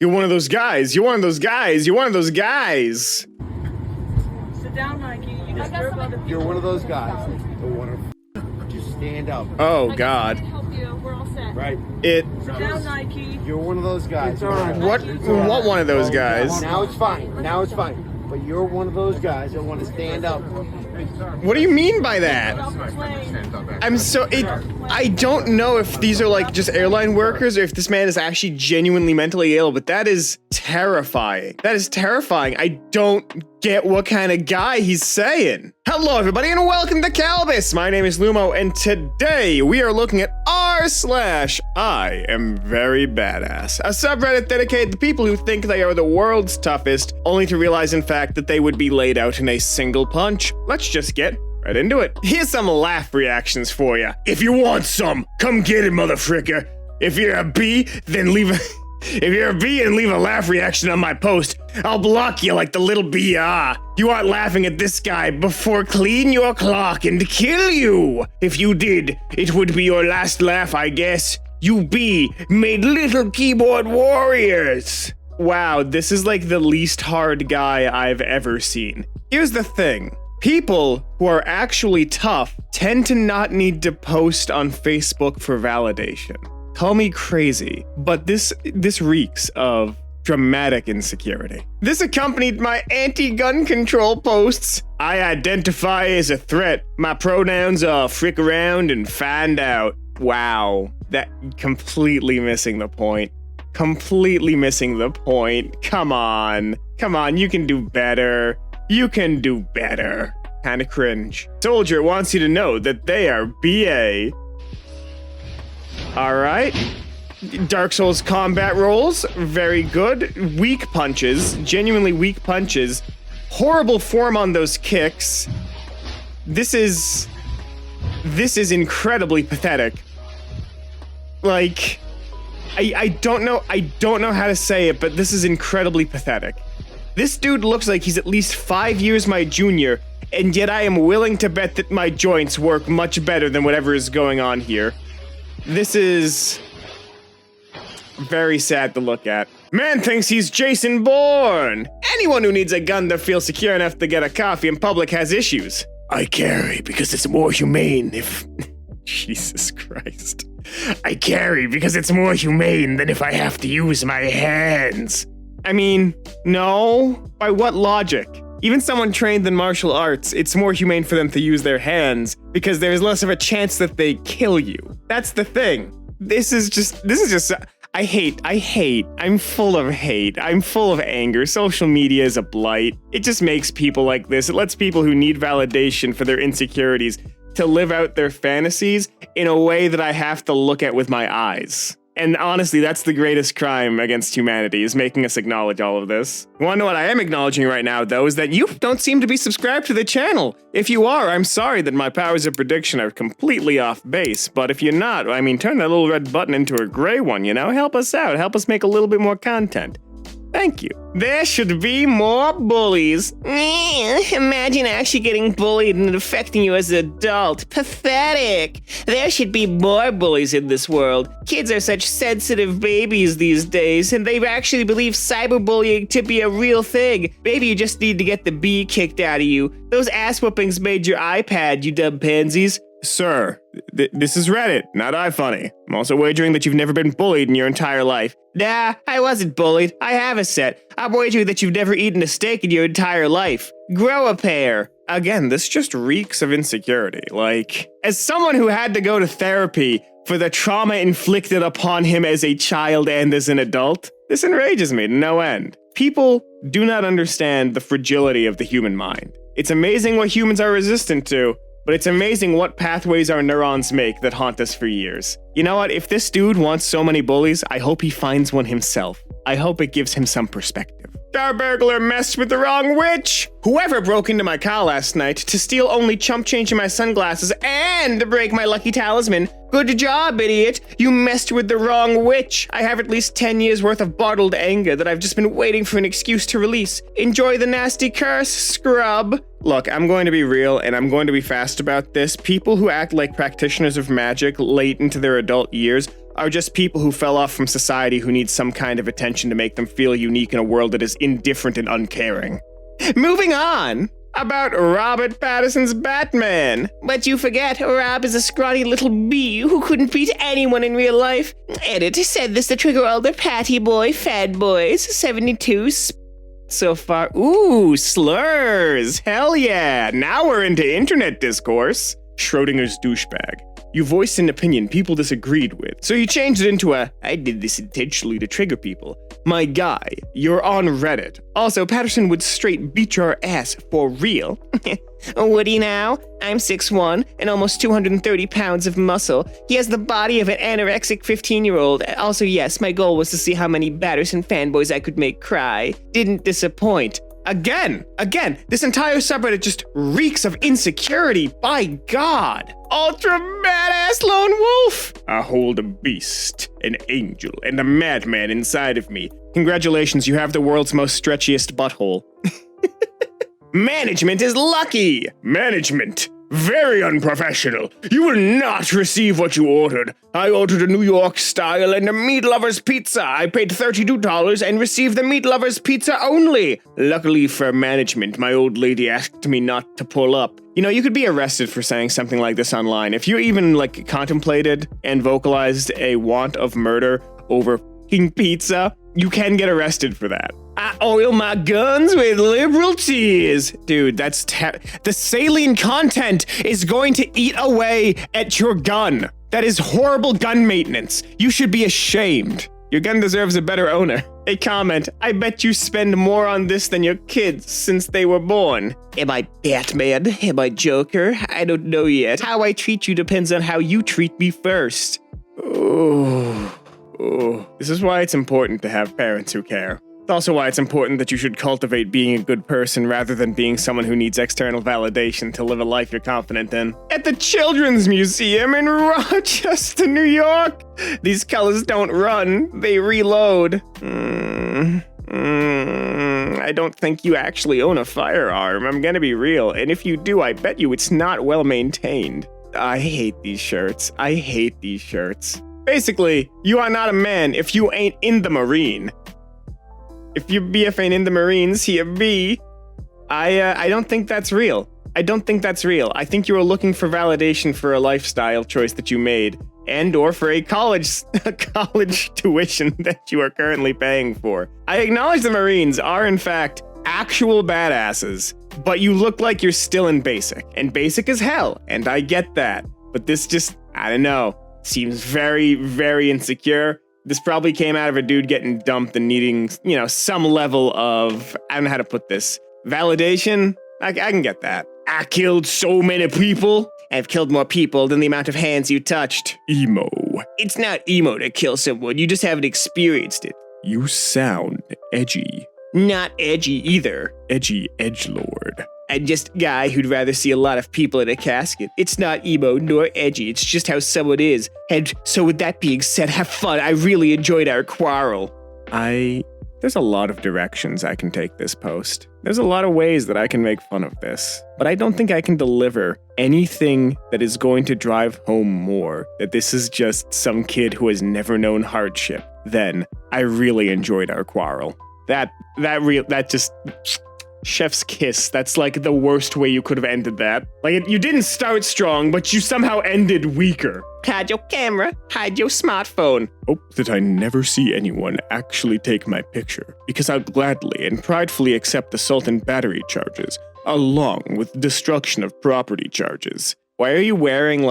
You're one of those guys. You're one of those guys. You're one of those guys. Sit down, Nike. You just heard about the people. You're one of those guys that want to just stand up. Oh, God. I can help you. We're all set. Right? It. Sit down, Nike. You're one of those guys. What one of those guys? Now it's fine. Now it's fine. But you're one of those guys that want to stand up. What do you mean by that? I don't know if these are like just airline workers or if this man is actually genuinely mentally ill, but that is terrifying. That is terrifying. I don't get what kind of guy he's saying. Hello, everybody, and welcome to Kalbus. My name is Lumo, and today we are looking at r/IAmVeryBada, a subreddit dedicated to people who think they are the world's toughest, only to realize, in fact, that they would be laid out in a single punch. Let's just get right into it. Here's some laugh reactions for you. If you want some, come get it, motherfricker. If you're a B, then leave a... If you're a B and leave a laugh reaction on my post, I'll block you like the little B you are. You aren't laughing at this guy before clean your clock and kill you. If you did, it would be your last laugh, I guess. You B made little keyboard warriors. Wow, this is like the least hard guy I've ever seen. Here's the thing. People who are actually tough tend to not need to post on Facebook for validation. Call me crazy, but this reeks of dramatic insecurity. This accompanied my anti-gun control posts. I identify as a threat. My pronouns are frick around and find out. Wow, that completely missing the point. Completely missing the point. Come on, you can do better. You can do better. Kinda cringe. Soldier wants you to know that they are BA. Alright. Dark Souls combat rolls. Very good. Weak punches. Genuinely weak punches. Horrible form on those kicks. This is incredibly pathetic. Like, I don't know how to say it, but this is incredibly pathetic. This dude looks like he's at least 5 years my junior, and yet I am willing to bet that my joints work much better than whatever is going on here. This is very sad to look at. Man thinks he's Jason Bourne. Anyone who needs a gun to feel secure enough to get a coffee in public has issues. I carry because it's more humane if... Jesus Christ. I carry because it's more humane than if I have to use my hands. I mean, no. By what logic? Even someone trained in martial arts, it's more humane for them to use their hands because there's less of a chance that they kill you. That's the thing. This is just, I hate, I'm full of hate, I'm full of anger. Social media is a blight. It just makes people like this. It lets people who need validation for their insecurities to live out their fantasies in a way that I have to look at with my eyes. And honestly, that's the greatest crime against humanity, is making us acknowledge all of this. You wanna know what I am acknowledging right now, though, is that you don't seem to be subscribed to the channel. If you are, I'm sorry that my powers of prediction are completely off base, but if you're not, I mean, turn that little red button into a gray one, you know? Help us out, help us make a little bit more content. Thank you. There should be more bullies. Imagine actually getting bullied and it affecting you as an adult. Pathetic. There should be more bullies in this world. Kids are such sensitive babies these days, and they actually believe cyberbullying to be a real thing. Maybe you just need to get the bee kicked out of you. Those ass whoopings made your iPad, you dumb pansies. Sir, this is Reddit, not iFunny. I'm also wagering that you've never been bullied in your entire life. Nah, I wasn't bullied. I have a set. I'm wagering that you've never eaten a steak in your entire life. Grow a pair. Again, this just reeks of insecurity. Like, as someone who had to go to therapy for the trauma inflicted upon him as a child and as an adult, this enrages me to no end. People do not understand the fragility of the human mind. It's amazing what humans are resistant to, but it's amazing what pathways our neurons make that haunt us for years. You know what? If this dude wants so many bullies, I hope he finds one himself. I hope it gives him some perspective. Our burglar messed with the wrong witch! Whoever broke into my car last night to steal only chump change in my sunglasses and to break my lucky talisman. Good job, idiot! You messed with the wrong witch! I have at least 10 years worth of bottled anger that I've just been waiting for an excuse to release. Enjoy the nasty curse, scrub! Look, I'm going to be real and I'm going to be fast about this. People who act like practitioners of magic late into their adult years are just people who fell off from society who need some kind of attention to make them feel unique in a world that is indifferent and uncaring. Moving on. About Robert Pattinson's Batman. But you forget, Rob is a scrawny little bee who couldn't beat anyone in real life. Edit said this to trigger all the patty boy fad boys. 72 so far. Ooh, slurs. Hell yeah. Now we're into internet discourse. Schrodinger's douchebag. You voiced an opinion people disagreed with, so you changed it into I did this intentionally to trigger people. My guy, you're on Reddit. Also, Patterson would straight beat your ass for real. Would he now? I'm 6'1" and almost 230 pounds of muscle. He has the body of an anorexic 15-year-old. Also, yes, my goal was to see how many Patterson fanboys I could make cry. Didn't disappoint. Again, this entire subreddit just reeks of insecurity, by God. Ultra badass lone wolf. I hold a beast, an angel, and a madman inside of me. Congratulations, you have the world's most stretchiest butthole. Management is lucky. Management. Very unprofessional. You will not receive what you ordered. I ordered a New York style and a meat lover's pizza. I paid $32 and received the meat lover's pizza only. Luckily for management, my old lady asked me not to pull up. You know, you could be arrested for saying something like this online. If you even, contemplated and vocalized a want of murder over f***ing pizza, you can get arrested for that. I oil my guns with liberal tears. Dude, that's the saline content is going to eat away at your gun. That is horrible gun maintenance. You should be ashamed. Your gun deserves a better owner. A comment, I bet you spend more on this than your kids since they were born. Am I Batman? Am I Joker? I don't know yet. How I treat you depends on how you treat me first. Oh, this is why it's important to have parents who care. It's also why it's important that you should cultivate being a good person rather than being someone who needs external validation to live a life you're confident in. At the Children's Museum in Rochester, New York, these colors don't run, they reload. I don't think you actually own a firearm, I'm gonna be real, and if you do, I bet you it's not well maintained. I hate these shirts. Basically, you are not a man if you ain't in the Marine. If your BF ain't in the Marines, he a B. I don't think that's real. I think you were looking for validation for a lifestyle choice that you made, and or for a college tuition that you are currently paying for. I acknowledge the Marines are in fact actual badasses, but you look like you're still in basic, and basic as hell, and I get that. But this just, I don't know, seems very, very insecure. This probably came out of a dude getting dumped and needing, some level of, I don't know how to put this, validation. I can get that. I killed so many people. I've killed more people than the amount of hands you touched. Emo. It's not emo to kill someone, you just haven't experienced it. You sound edgy. Not edgy either. Edgy edgelord. I'm just a guy who'd rather see a lot of people in a casket. It's not emo nor edgy, it's just how someone is. And so with that being said, have fun. I really enjoyed our quarrel. There's a lot of directions I can take this post. There's a lot of ways that I can make fun of this. But I don't think I can deliver anything that is going to drive home more that this is just some kid who has never known hardship than I really enjoyed our quarrel. That just... Chef's kiss. That's like the worst way you could have ended that. You didn't start strong, but you somehow ended weaker. Hide your camera, hide your smartphone. Hope that I never see anyone actually take my picture, because I'll gladly and pridefully accept assault and battery charges, along with destruction of property charges. Why are you wearing,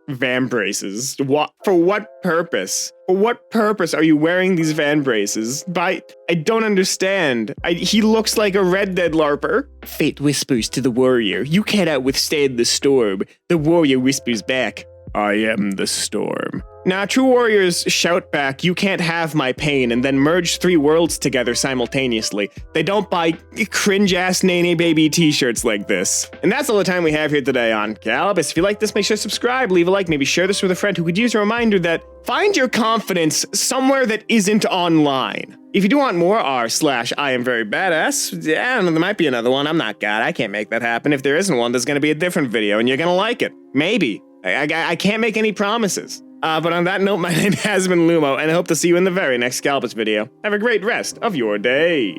van braces? For what purpose? For what purpose are you wearing these van braces? I don't understand. He looks like a Red Dead LARPer. Fate whispers to the warrior, you cannot withstand the storm. The warrior whispers back, I am the storm. Nah, true warriors shout back, you can't have my pain, and then merge three worlds together simultaneously. They don't buy cringe-ass Nene Baby t-shirts like this. And that's all the time we have here today on Kalbus. If you like this, make sure to subscribe, leave a like, maybe share this with a friend who could use a reminder that find your confidence somewhere that isn't online. If you do want more r/IAmVeryBada, I don't know, there might be another one. I'm not God, I can't make that happen. If there isn't one, there's gonna be a different video, and you're gonna like it. Maybe. I can't make any promises. But on that note, my name has been Lumo, and I hope to see you in the very next Kalbus video. Have a great rest of your day.